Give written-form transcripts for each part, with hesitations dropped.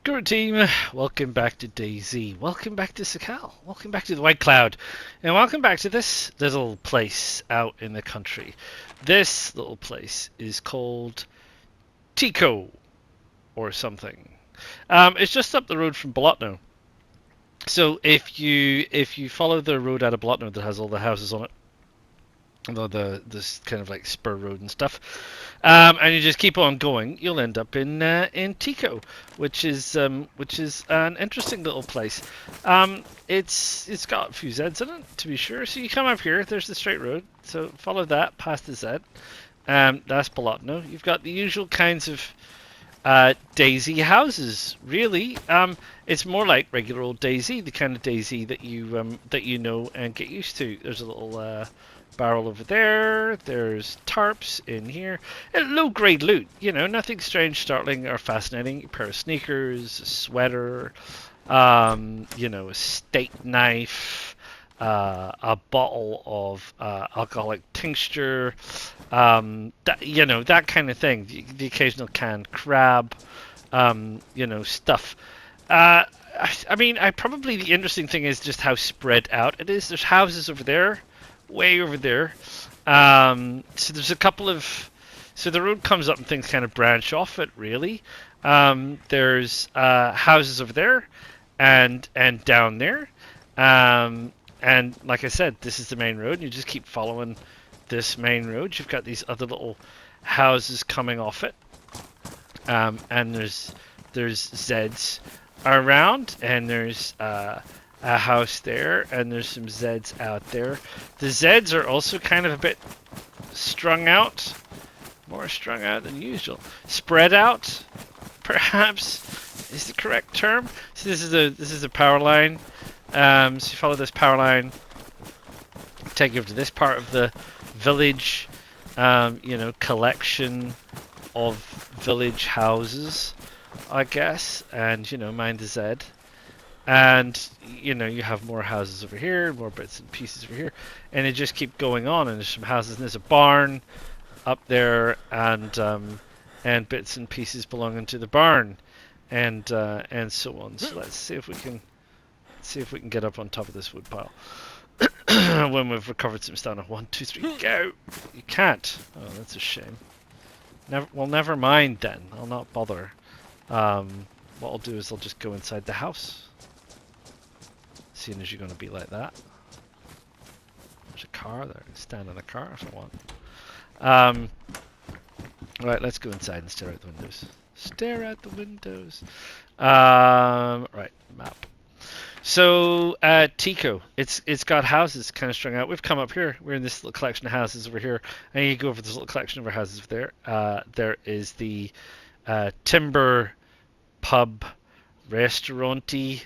Good team, welcome back to DayZ, welcome back to Sakhal, welcome back to the White Cloud, and welcome back to this little place out in the country. This little place is called Tichoe, or something. It's just up the road from Bolotno. So if you follow the road out of Bolotno that has all the houses on it, this kind of like spur road and stuff, and you just keep on going, you'll end up in Tichoe, which is an interesting little place. It's got a few Zeds in it, to be sure. So you come up here, there's the straight road, so follow that past the Z. That's Bolotno. You've got the usual kinds of DayZ houses, really. It's more like regular old DayZ, the kind of DayZ that you know and get used to. There's a little barrel over there. There's tarps in here. Low grade loot, you know, nothing strange, startling, or fascinating. A pair of sneakers, a sweater, you know, a steak knife, a bottle of alcoholic tincture, you know, that kind of thing. The occasional canned crab, you know, stuff. I mean, probably the interesting thing is just how spread out it is. There's houses over there, way over there. So there's a couple of, so the road comes up and things kind of branch off it, really. There's houses over there and down there. And like I said, this is the main road. And you just keep following this main road. You've got these other little houses coming off it. And there's Zeds around, and there's a house there, and there's some Zeds out there. The Zeds are also kind of a bit strung out, more strung out than usual. Spread out, perhaps, is the correct term. So this is a power line. So you follow this power line, take you over to this part of the village, you know, collection of village houses, I guess, and, you know, mind the Z. And, you know, you have more houses over here, more bits and pieces over here, and it just keep going on. And there's some houses, and there's a barn up there, and bits and pieces belonging to the barn, and so on. So let's see if we can get up on top of this wood pile when we've recovered some stamina. 1, 2, 3, go! You can't. Oh, that's a shame. Never mind then. I'll not bother. What I'll do is I'll just go inside the house. Seeing as you're going to be like that. There's a car there. Stand in the car if I want. Right, let's go inside and stare out the windows. Stare out the windows. Right, map. So, Tichoe, it's got houses kind of strung out. We've come up here. We're in this little collection of houses over here. And you go over this little collection of our houses over there. There is the timber pub restauranty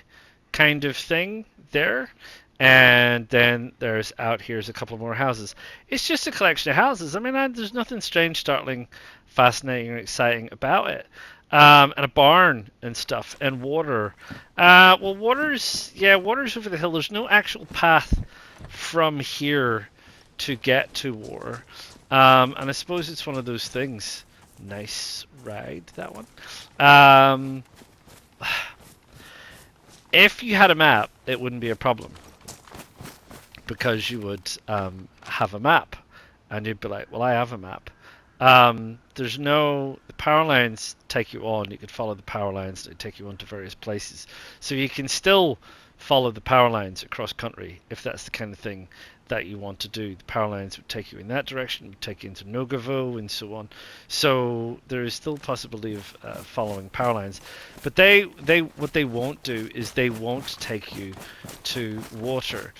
kind of thing there. And then there's out here's a couple more houses. It's just a collection of houses. I mean, there's nothing strange, startling, fascinating, or exciting about it. And a barn and stuff, and water. Well, water's over the hill. There's no actual path from here to get to water. And I suppose it's one of those things. Nice ride, that one. If you had a map, it wouldn't be a problem. Because you would have a map. And you'd be like, well, I have a map. There's no, the power lines take you on. You could follow the power lines that take you on to various places. So you can still follow the power lines across country if that's the kind of thing that you want to do. The power lines would take you in that direction, would take you into Nogavo and so on. So there is still possibility of following power lines. But what they won't do is they won't take you to water.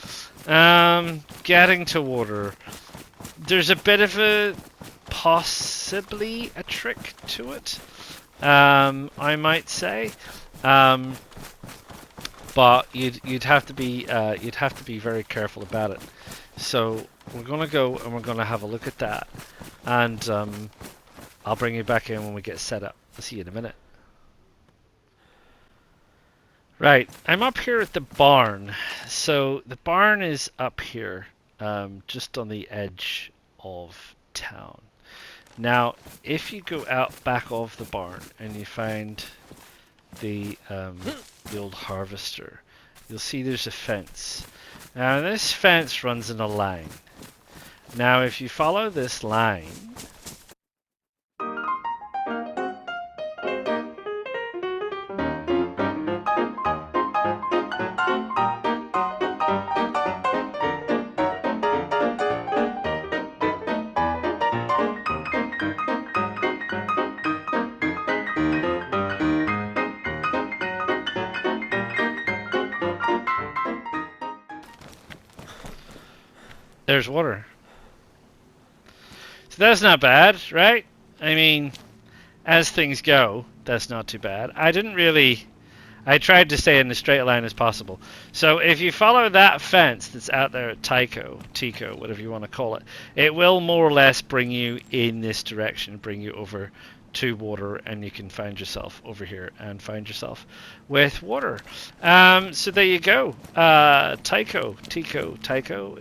Getting to water, there's a bit of a possibly a trick to it, I might say, but you'd have to be very careful about it. So we're gonna go and we're gonna have a look at that, and I'll bring you back in when we get set up. I'll see you in a minute. Right, I'm up here at the barn. So the barn is up here, just on the edge of town. Now, if you go out back of the barn and you find the old harvester, you'll see there's a fence. Now, this fence runs in a line. Now, if you follow this line, there's water. So that's not bad, right? I mean, as things go, that's not too bad. I tried to stay in the straight line as possible. So if you follow that fence that's out there at Tichoe, whatever you want to call it, it will more or less bring you in this direction, bring you over to water, and you can find yourself over here and find yourself with water. So there you go. Tichoe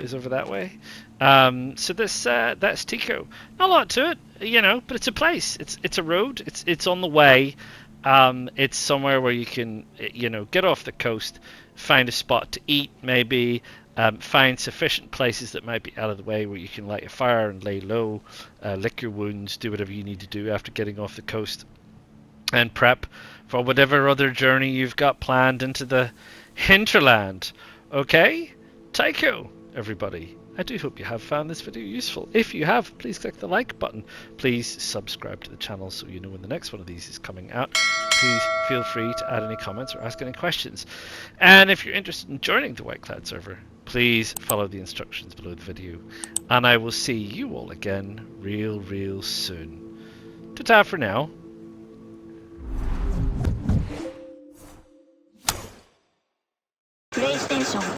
is over that way. So that's Tichoe. Not a lot to it, but it's a place. It's a road. It's on the way. It's somewhere where you can, get off the coast, find a spot to eat, maybe find sufficient places that might be out of the way where you can light a fire and lay low, lick your wounds, do whatever you need to do after getting off the coast, and prep for whatever other journey you've got planned into the hinterland. Okay? Tichoe, everybody. I do hope you have found this video useful. If you have, please click the like button. Please subscribe to the channel so you know when the next one of these is coming out. Please feel free to add any comments or ask any questions. And if you're interested in joining the White Cloud server, please follow the instructions below the video. And I will see you all again real soon. Ta-ta for now. PlayStation